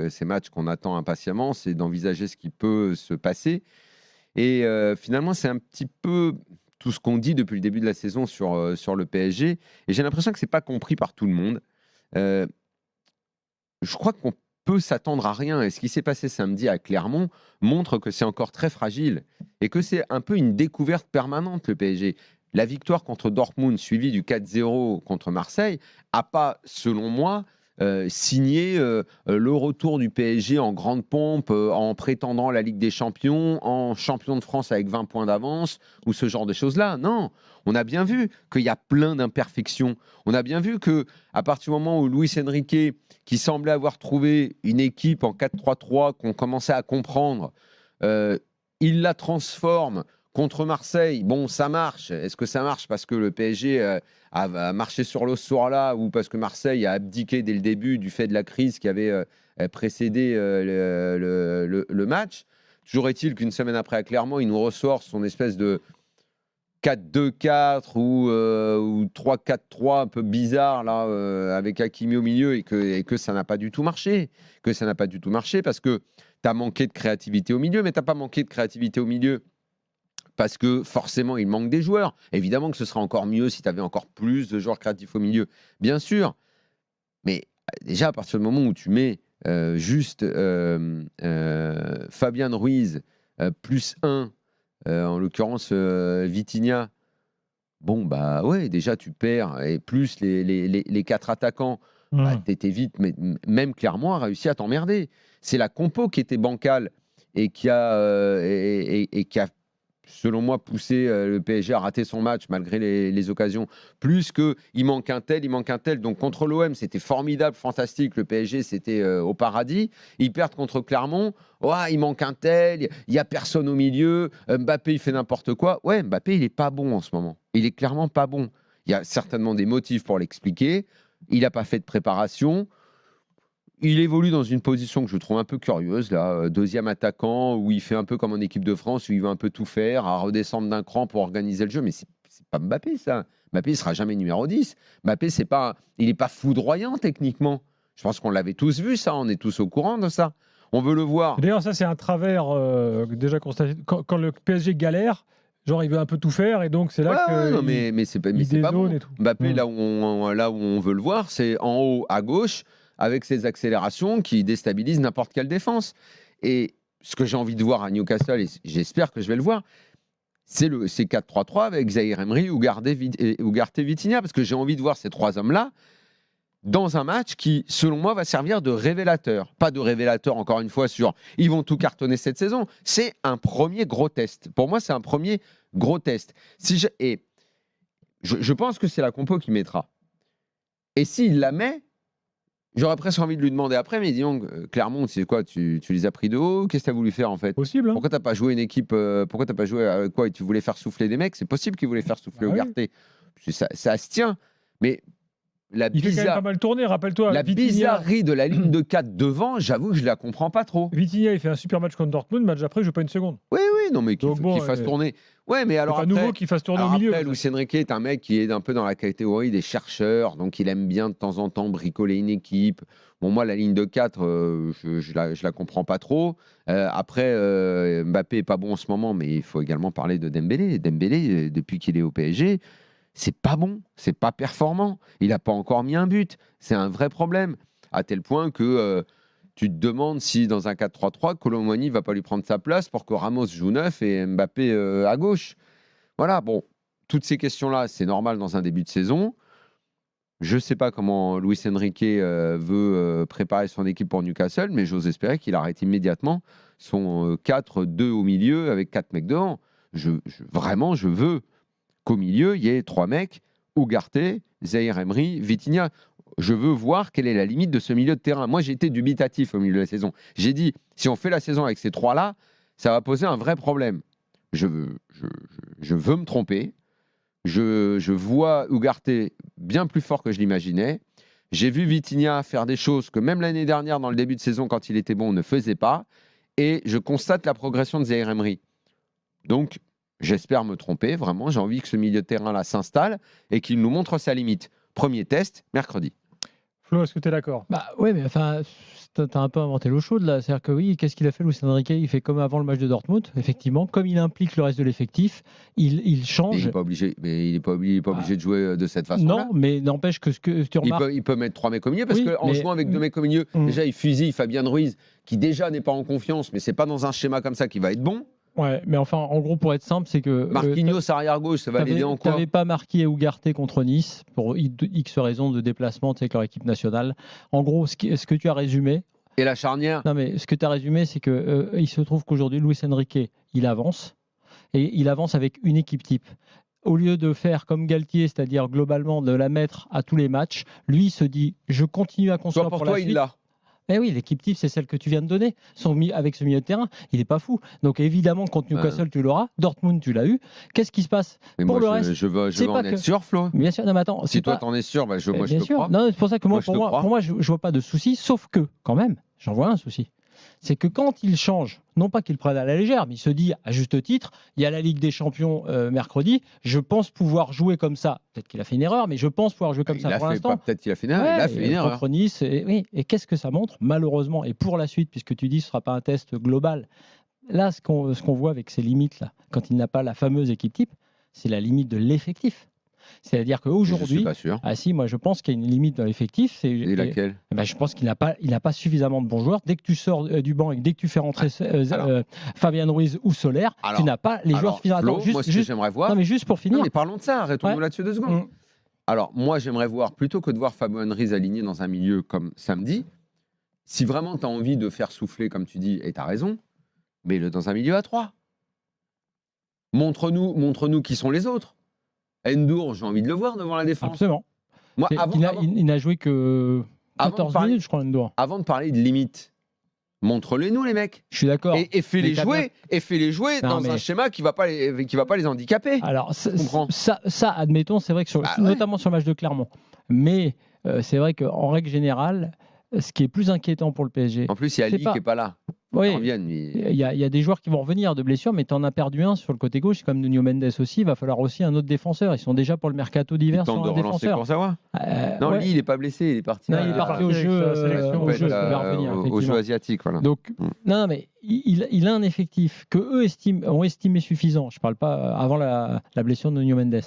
ces matchs qu'on attend impatiemment, c'est d'envisager ce qui peut se passer. Et finalement, c'est un petit peu tout ce qu'on dit depuis le début de la saison sur le PSG. Et j'ai l'impression que c'est pas compris par tout le monde. Heu, je crois qu'on peut s'attendre à rien. Et ce qui s'est passé samedi à Clermont montre que c'est encore très fragile et que c'est un peu une découverte permanente, le PSG. La victoire contre Dortmund, suivie du 4-0 contre Marseille, a pas, selon moi, signé le retour du PSG en grande pompe, en prétendant à la Ligue des Champions, en champion de France avec 20 points d'avance ou ce genre de choses-là. Non, on a bien vu qu'il y a plein d'imperfections. On a bien vu que à partir du moment où Luis Enrique, qui semblait avoir trouvé une équipe en 4-3-3 qu'on commençait à comprendre, euh, il la transforme contre Marseille. Bon, ça marche. Est-ce que ça marche parce que le PSG a marché sur l'os ce soir-là ou parce que Marseille a abdiqué dès le début du fait de la crise qui avait précédé le match? Toujours est-il qu'une semaine après à Clermont, il nous ressort son espèce de 4-2-4 ou 3-4-3 un peu bizarre là, avec Hakimi au milieu et que ça n'a pas du tout marché. Que ça n'a pas du tout marché parce que tu as manqué de créativité au milieu, mais tu n'as pas manqué de créativité au milieu parce que forcément il manque des joueurs. Évidemment que ce serait encore mieux si tu avais encore plus de joueurs créatifs au milieu, bien sûr. Mais déjà à partir du moment où tu mets juste Fabian Ruiz plus 1, en l'occurrence Vitinha. Bon, bah ouais, déjà tu perds, et plus les 4 attaquants, bah, Mmh. t'étais vite, mais même Clermont a réussi à t'emmerder. C'est la compo qui était bancale et qui a, selon moi, poussé le PSG à rater son match malgré les occasions. Plus que il manque un tel, il manque un tel. Donc contre l'OM, c'était formidable, fantastique. Le PSG, c'était au paradis. Ils perdent contre Clermont. Ouais, il manque un tel, il n'y a personne au milieu. Mbappé, il fait n'importe quoi. Ouais, Mbappé, il n'est pas bon en ce moment. Il est clairement pas bon. Il y a certainement des motifs pour l'expliquer. Il n'a pas fait de préparation. Il évolue dans une position que je trouve un peu curieuse, là, deuxième attaquant, où il fait un peu comme en équipe de France, où il veut un peu tout faire, à redescendre d'un cran pour organiser le jeu. Mais c'est pas Mbappé, ça. Mbappé, il sera jamais numéro 10. Mbappé, il n'est pas foudroyant techniquement. Je pense qu'on l'avait tous vu, ça. On est tous au courant de ça. On veut le voir. D'ailleurs, ça, c'est un travers déjà constaté. Quand le PSG galère, genre, il veut un peu tout faire et donc c'est Ouais, là ouais, non, qu'il mais il c'est pas dézone bon. et tout. Mbappé, Mmh. là où on veut le voir, c'est en haut à gauche, avec ses accélérations qui déstabilisent n'importe quelle défense. Et ce que j'ai envie de voir à Newcastle, et j'espère que je vais le voir, c'est 4-3-3 avec Zahir Emery ou Ugarte Vitinha, parce que j'ai envie de voir ces trois hommes-là dans un match qui, selon moi, va servir de révélateur. Pas de révélateur, encore une fois, sur ils vont tout cartonner cette saison. C'est un premier gros test. Pour moi, c'est un premier gros test. Et je pense que c'est la compo qui mettra. Et s'il la met, j'aurais presque envie de lui demander après, mais dis donc, Clermont, c'est quoi, tu les as pris de haut? Qu'est-ce que tu as voulu faire en fait? Possible, hein? Pourquoi t'as pas joué une équipe? Pourquoi t'as pas joué avec quoi? Tu voulais faire souffler des mecs? C'est possible qu'il voulait faire souffler Bah oui. Ugarte. Ça se tient. Mais la Il fait quand même pas bizarre, mal tourner. Rappelle-toi, la bizarrerie de la ligne de 4 devant, j'avoue que je la comprends pas trop. Vitinha, il fait un super match contre Dortmund. Match après, il joue pas une seconde. Oui, oui, non, mais Donc qu'il bon, fasse tourner. Ouais, mais c'est pas nouveau qu'il fasse tourner au alors milieu. après, Luis Enrique est un mec qui est un peu dans la catégorie des chercheurs, donc il aime bien de temps en temps bricoler une équipe. Bon, moi, la ligne de 4, je la comprends pas trop. Après, Mbappé est pas bon en ce moment, mais il faut également parler de Dembélé. Dembélé, depuis qu'il est au PSG, c'est pas bon, c'est pas performant. Il n'a pas encore mis un but. C'est un vrai problème. À tel point que tu te demandes si dans un 4-3-3, Kolo Muani va pas lui prendre sa place pour que Ramos joue neuf et Mbappé à gauche. Voilà, bon, toutes ces questions-là, c'est normal dans un début de saison. Je ne sais pas comment Luis Enrique veut préparer son équipe pour Newcastle, mais j'ose espérer qu'il arrête immédiatement son 4-2 au milieu avec 4 mecs devant. Vraiment, je veux qu'au milieu, il y ait 3 mecs, Ugarte, Zahir Emery, Vitinha. Je veux voir quelle est la limite de ce milieu de terrain. Moi, j'ai été dubitatif au milieu de la saison. J'ai dit, si on fait la saison avec ces 3-là, ça va poser un vrai problème. Je, je veux me tromper. Je vois Ugarte bien plus fort que je l'imaginais. J'ai vu Vitinha faire des choses que même l'année dernière, dans le début de saison, quand il était bon, on ne faisait pas. Et je constate la progression de Zahir Emery. Donc, j'espère me tromper. Vraiment, j'ai envie que ce milieu de terrain-là s'installe et qu'il nous montre sa limite. Premier test, mercredi. Flo, est-ce que tu es d'accord? Bah ouais, mais enfin, t'as un peu inventé l'eau chaude là. C'est-à-dire que oui, qu'est-ce qu'il a fait Luis Enrique? Il fait comme avant le match de Dortmund, effectivement. Comme il implique le reste de l'effectif, il Mais il change. n'est pas obligé, de jouer de cette façon-là. Non, mais n'empêche que ce que tu remarques. Il peut mettre 3 mecs au milieu parce Oui, qu'en mais- jouant avec 2 mecs au milieu, Mm. déjà il fusille Fabien Ruiz qui déjà n'est pas en confiance, mais c'est pas dans un schéma comme ça qu'il va être bon. Ouais, mais enfin, en gros, pour être simple, c'est que. Marquinhos arrière gauche, ça va l'aider en quoi? T'avais pas marqué Ugarte contre Nice pour X raisons de déplacement, tu sais, avec leur équipe nationale. En gros, ce que tu as résumé. Et la charnière? Non, mais ce que tu as résumé, c'est que il se trouve qu'aujourd'hui, Luis Enrique, il avance. Et il avance avec une équipe type. Au lieu de faire comme Galtier, c'est-à-dire globalement de la mettre à tous les matchs, lui il se dit je continue à construire Pour pour toi, la il suite. l'a. Eh oui, l'équipe type, c'est celle que tu viens de donner. Avec ce milieu de terrain, il n'est pas fou. Donc évidemment, contre Newcastle, tu l'auras. Dortmund, tu l'as eu. Qu'est-ce qui se passe Mais pour moi, le reste? je veux c'est en pas être que- sûr, Flo. Bien sûr, non, mais attends. Si toi, t'en es sûr, moi, je bien te sûr. crois. Non, c'est pour ça que Moi, je te crois. pour moi, je vois pas de souci. Sauf que, quand même, j'en vois un souci. C'est que quand il change, non pas qu'il prenne à la légère, mais il se dit à juste titre, il y a la Ligue des Champions mercredi, je pense pouvoir jouer comme ça. Peut-être qu'il a fait une erreur, mais je pense pouvoir jouer comme ça pour l'instant. Peut-être qu'il a fait une erreur. Il a fait une erreur. Contre Nice, et qu'est-ce que ça montre? Malheureusement, et pour la suite, puisque tu dis que ce ne sera pas un test global, là, ce qu'on voit avec ces limites, là, quand il n'a pas la fameuse équipe type, c'est la limite de l'effectif. C'est-à-dire Je qu'aujourd'hui, suis pas sûr. ah si, moi je pense qu'il y a une limite dans l'effectif. Et laquelle? Je pense qu'il n'a pas suffisamment de bons joueurs. Dès que tu sors du banc et dès que tu fais rentrer Fabien Ruiz ou Soler, tu n'as pas les joueurs suffisants. Flo, moi, ce que j'aimerais voir. Non, mais juste pour finir. Non, mais parlons de ça. Arrêtons-nous là-dessus 2 secondes. Mm. Alors, moi, j'aimerais voir, plutôt que de voir Fabien Ruiz aligné dans un milieu comme samedi, si vraiment tu as envie de faire souffler, comme tu dis, et tu as raison, mets-le dans un milieu à 3. Montre-nous qui sont les autres. Endur, j'ai envie de le voir devant la défense. Absolument. Moi, Il n'a joué que 14 minutes, je crois, Endur. Avant de parler de limite, montre-les-nous, les mecs. Je suis d'accord. Et fais-les jouer, dans un schéma qui ne va pas les handicaper. Alors, ça, admettons, c'est vrai que notamment sur le match de Clermont. Mais c'est vrai qu'en règle générale, ce qui est plus inquiétant pour le PSG. En plus, il y a Ali qui n'est pas là. Oui, il y a des joueurs qui vont revenir de blessure, mais tu en as perdu un sur le côté gauche, comme Nuno Mendes aussi. Il va falloir aussi un autre défenseur. Ils sont déjà pour le mercato d'hiver sur un défenseur. Non, lui, il n'est pas blessé, il est parti. Non, il est parti au jeu asiatique. Voilà. Donc, non, mais il a un effectif que eux ont estimé suffisant. Je ne parle pas avant la blessure de Nuno Mendes.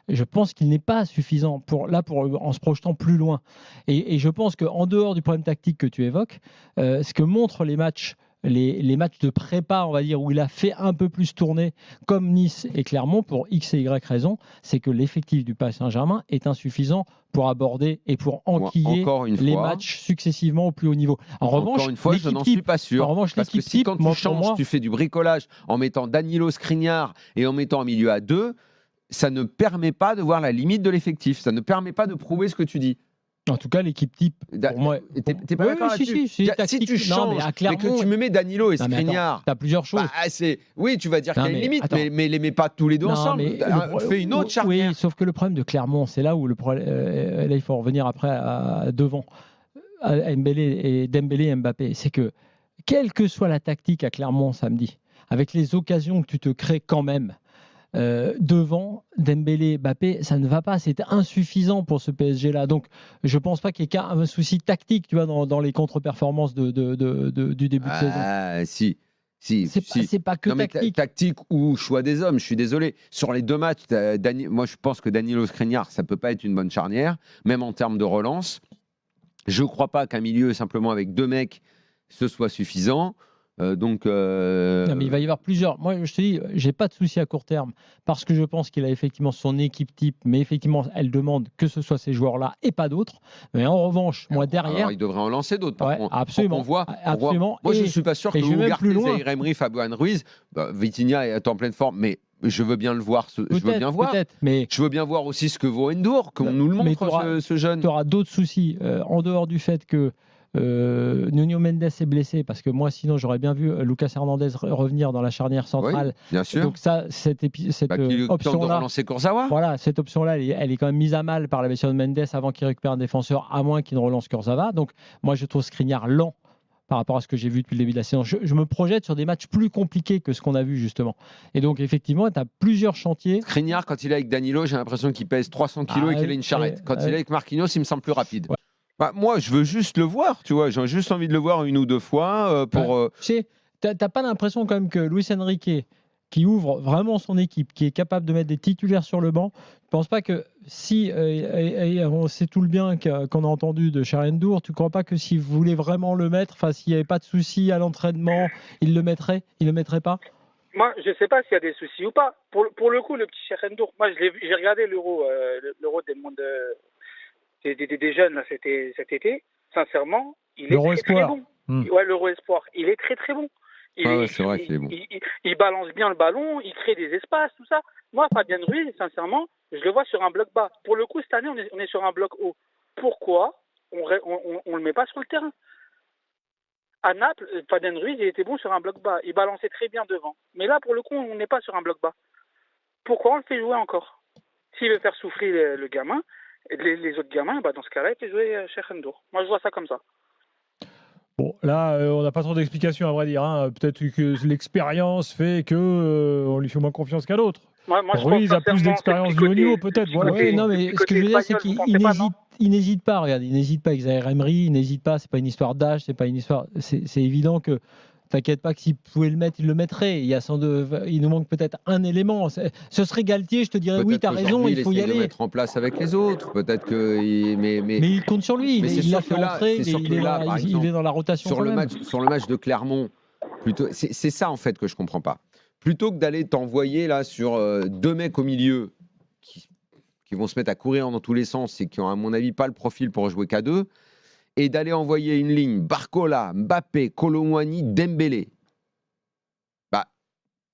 Je pense qu'il n'est pas suffisant en se projetant plus loin. Et je pense qu'en dehors du problème tactique que tu évoques, ce que montrent les matchs de prépa, on va dire, où il a fait un peu plus tourner, comme Nice et Clermont, pour X et Y raisons, c'est que l'effectif du Paris Saint-Germain est insuffisant pour aborder et pour enquiller les matchs successivement au plus haut niveau. Encore une fois, je n'en suis pas sûr. En revanche, parce que si quand tu changes, tu fais du bricolage en mettant Danilo Skriniar et en mettant un milieu à 2, ça ne permet pas de voir la limite de l'effectif. Ça ne permet pas de prouver ce que tu dis. En tout cas, l'équipe type, pour moi... T'es pas d'accord là-dessus? Si tu changes, mais que tu me mets Danilo et Skriniar... Tu as plusieurs choses. Oui, tu vas dire qu'il y a une limite, mais les mets pas tous les deux ensemble. Fais une autre charnière. Oui, sauf que le problème de Clermont, c'est là où le problème... Là, il faut revenir après devant Dembélé et Mbappé. C'est que, quelle que soit la tactique à Clermont samedi, avec les occasions que tu te crées quand même, devant Dembélé, Mbappé, ça ne va pas, c'est insuffisant pour ce PSG-là. Donc, je ne pense pas qu'il y ait qu'un souci tactique, tu vois, dans les contre-performances du début de saison. Si. C'est pas que tactique. Tactique ou choix des hommes, je suis désolé. Sur les 2 matchs, moi je pense que Danilo Skriniar, ça peut pas être une bonne charnière, même en termes de relance. Je ne crois pas qu'un milieu simplement avec 2 mecs, ce soit suffisant. Non, mais il va y avoir plusieurs. Moi, je te dis, j'ai pas de souci à court terme parce que je pense qu'il a effectivement son équipe type, mais effectivement, elle demande que ce soit ces joueurs-là et pas d'autres. Mais en revanche, moi derrière, alors, il devrait en lancer d'autres. Par contre, absolument. On voit. Absolument. Moi, je suis pas sûr que Ugarte, Zaïre Emery, Fabien Ruiz, Vitinha est en pleine forme, mais je veux bien le voir. Je veux bien voir. Mais je veux bien voir aussi ce que vaut Endur, qu'on nous le montre ce jeune. Tu auras d'autres soucis en dehors du fait que Nuno Mendes est blessé, parce que moi sinon j'aurais bien vu Lucas Hernandez revenir dans la charnière centrale. Oui, bien sûr. Donc ça, cette option-là, voilà, cette option-là, elle est quand même mise à mal par la blessure de Mendes avant qu'il récupère un défenseur, à moins qu'il ne relance Kurzawa. Donc moi je trouve Skriniar lent par rapport à ce que j'ai vu depuis le début de la saison. Je me projette sur des matchs plus compliqués que ce qu'on a vu justement. Et donc effectivement, tu as plusieurs chantiers. Skriniar, quand il est avec Danilo, j'ai l'impression qu'il pèse 300 kilos et qu'il a une charrette. Quand il est avec Marquinhos, il me semble plus rapide. Ouais. Bah, moi, je veux juste le voir, tu vois. J'ai juste envie de le voir une ou deux fois pour. T'as pas l'impression quand même que Luis Enrique, qui ouvre vraiment son équipe, qui est capable de mettre des titulaires sur le banc, tu penses pas que si, et on sait tout le bien qu'on a entendu de Cherhendour, tu crois pas que s'il voulait vraiment le mettre, enfin s'il n'y avait pas de souci à l'entraînement, il le mettrait pas? Moi, je ne sais pas s'il y a des soucis ou pas. Pour le coup, le petit Cheikh Ndour, moi, j'ai regardé l'Euro des mondes des jeunes là, cet été. Sincèrement, il est L'Euro très très Espoir. bon. Hmm. Ouais, l'Euro Espoir, il est très très bon. C'est vrai qu'il est bon. Il balance bien le ballon, il crée des espaces, tout ça. Moi, Fabien Ruiz, sincèrement, je le vois sur un bloc bas. Pour le coup, cette année, on est sur un bloc haut. Pourquoi on le met pas sur le terrain? À Naples, Fabien Ruiz, il était bon sur un bloc bas. Il balançait très bien devant. Mais là, pour le coup, on n'est pas sur un bloc bas. Pourquoi on le fait jouer encore? S'il veut faire souffrir le gamin, les autres gamins, bah dans ce cas-là, il fait jouer Cheikh Ndour. Moi, je vois ça comme ça. Bon, là, on n'a pas trop d'explications, à vrai dire. Hein. Peut-être que l'expérience fait que on lui fait moins confiance qu'à d'autres. Moi, Ruiz a plus d'expérience du haut niveau, peut-être. Voilà. Ouais, non, mais ce que je veux dire, c'est qu'il n'hésite pas. Regarde, il n'hésite pas avec Zaïre Emery, il n'hésite pas. C'est pas une histoire d'âge, c'est pas une histoire. C'est évident que. T'inquiète pas que s'il pouvait le mettre, il le mettrait. Il nous manque peut-être un élément. Ce serait Galtier, je te dirais oui, t'as raison, il faut y aller. Le mettre en place avec les autres. Peut-être que. Mais il compte sur lui. Il l'a fait rentrer. Il est dans la rotation. Sur le match de Clermont, plutôt, c'est ça en fait que je comprends pas. Plutôt que d'aller t'envoyer là sur deux mecs au milieu qui vont se mettre à courir dans tous les sens et qui ont à mon avis pas le profil pour jouer qu'à deux, et d'aller envoyer une ligne Barcola, Mbappé, Kolo Muani, Dembélé. Bah,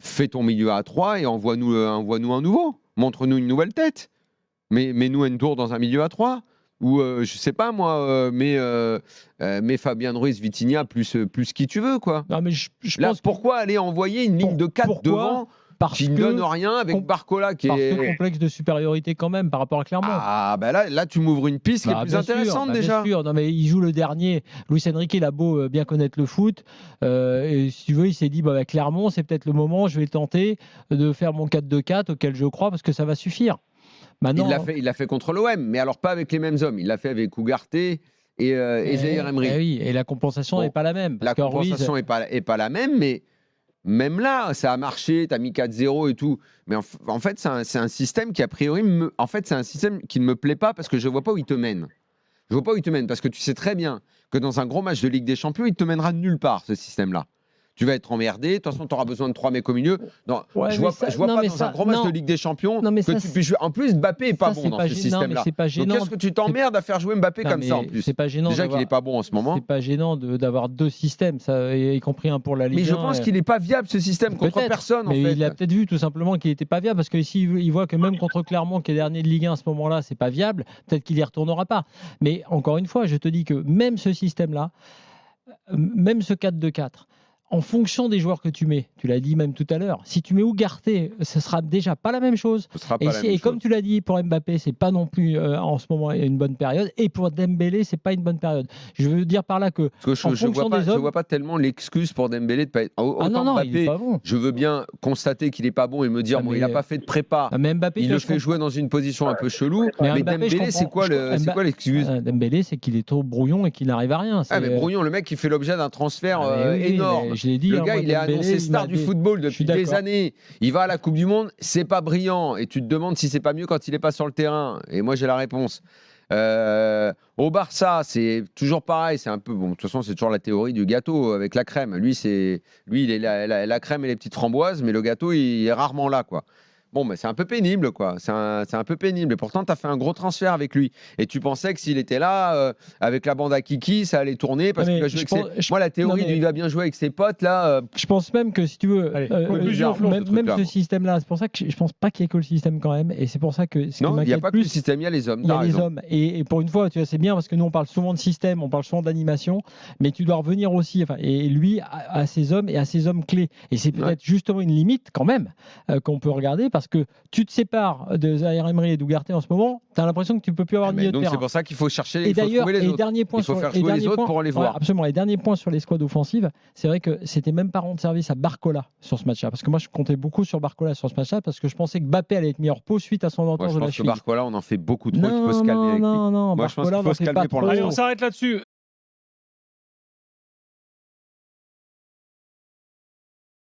fais ton milieu à 3 et envoie-nous un nouveau. Montre-nous une nouvelle tête. Mets-nous un tour dans un milieu à 3. Ou, je sais pas moi, mets Fabien Ruiz, Vitinha, plus qui tu veux, quoi. Non, mais je là, pense pourquoi aller envoyer une ligne de 4 devant qui ne donne rien avec Barcola qui parce que complexe de supériorité quand même par rapport à Clermont. Ah bah là tu m'ouvres une piste qui est plus intéressante déjà. Bien sûr, non mais il joue le dernier. Luis Enrique, il a beau bien connaître le foot, et si tu veux, il s'est dit bah, Clermont, c'est peut-être le moment, je vais tenter de faire mon 4-2-4 auquel je crois parce que ça va suffire. Maintenant, il l'a fait contre l'OM, mais alors pas avec les mêmes hommes. Il l'a fait avec Ugarte et Zaïre Emery. Oui, et la compensation n'est pas la même. La compensation n'est pas la même, mais même là, ça a marché, tu as mis 4-0 et tout. Mais en fait, c'est un système qui, a priori, c'est un système qui ne me plaît pas parce que je ne vois pas où il te mène. Je ne vois pas où il te mène parce que tu sais très bien que dans un gros match de Ligue des Champions, il te mènera nulle part, ce système-là. Tu vas être emmerdé. De toute façon, tu auras besoin de 3 mecs au milieu. Non, je vois pas dans un gros match de Ligue des Champions que tu puisses jouer. En plus, Mbappé n'est pas bon dans ce système-là. Qu'est-ce que tu t'emmerdes à faire jouer Mbappé comme ça en plus? C'est pas gênant. Déjà qu'il n'est pas bon en ce moment. C'est pas gênant d'avoir deux systèmes, y compris un pour la Ligue 1. Mais je pense qu'il n'est pas viable ce système contre personne. Mais il a peut-être vu tout simplement qu'il n'était pas viable parce que s'il il voit que même contre Clermont, qui est dernier de Ligue 1 à ce moment-là, c'est pas viable, peut-être qu'il y retournera pas. Mais encore une fois, je te dis que même ce système-là, même ce 4-2-4, en fonction des joueurs que tu mets, tu l'as dit même tout à l'heure, si tu mets Ugarte, ce sera déjà pas la même chose. Et comme tu l'as dit, pour Mbappé, c'est pas non plus en ce moment une bonne période. Et pour Dembélé, c'est pas une bonne période. Je veux dire par là que, je vois pas tellement l'excuse pour Dembélé de pas être. Non, Mbappé, il est pas bon. Je veux bien constater qu'il est pas bon et me dire il a pas fait de prépa. Mais Mbappé, il le fait jouer dans une position un peu chelou. Mais Dembélé, c'est quoi l'excuse? Dembélé, c'est qu'il est trop brouillon et qu'il n'arrive à rien. Mais brouillon, le mec, il fait l'objet d'un transfert énorme. Je l'ai dit, le gars, il est annoncé star du football depuis des années. Il va à la Coupe du Monde, c'est pas brillant. Et tu te demandes si c'est pas mieux quand il est pas sur le terrain. Et moi, j'ai la réponse. Au Barça, c'est toujours pareil. C'est un peu bon. De toute façon, c'est toujours la théorie du gâteau avec la crème. Lui, il est la crème et les petites framboises, mais le gâteau, il est rarement là, quoi. Bon, mais c'est un peu pénible, quoi. C'est un peu pénible. Et pourtant, tu as fait un gros transfert avec lui. Et tu pensais que s'il était là, avec la bande à Kiki, ça allait tourner. Parce qu'il va jouer moi, la théorie il va bien jouer avec ses potes, là. Je pense même que, si tu veux, même ce système-là, c'est pour ça que je pense pas qu'il y ait que le système quand même. Et c'est pour ça que. Non, il n'y a pas que le système, il y a les hommes. Il y a les hommes. Et pour une fois, tu vois, c'est bien parce que nous, on parle souvent de système, on parle souvent d'animation. Mais tu dois revenir aussi. Et lui, à ses hommes et à ses hommes clés. Et c'est peut-être justement une limite, quand même, qu'on peut regarder. Parce parce que tu te sépares de Zaïre Emery et d'Ougarté en ce moment, tu as l'impression que tu ne peux plus avoir de milieu de Donc terrain. c'est pour ça qu'il faut chercher, Et il faut d'ailleurs, trouver les et autres. dernier point Il faut sur faire et jouer les dernier autres point- pour les ouais, voir. absolument. Les derniers points sur les squads offensives, c'est vrai que c'était même pas rendre service à Barcola sur ce match-là. Parce que moi, je comptais beaucoup sur Barcola sur ce match-là parce que je pensais que Mbappé allait être mis en repos suite à son Moi, entorse je de la pense que cheville. Barcola, on en fait beaucoup trop. Il faut se calmer avec lui. Non, Moi, je pense Barcola, qu'il faut on en se fait calmer pas pour trop. Allez, l'instant. on s'arrête là-dessus.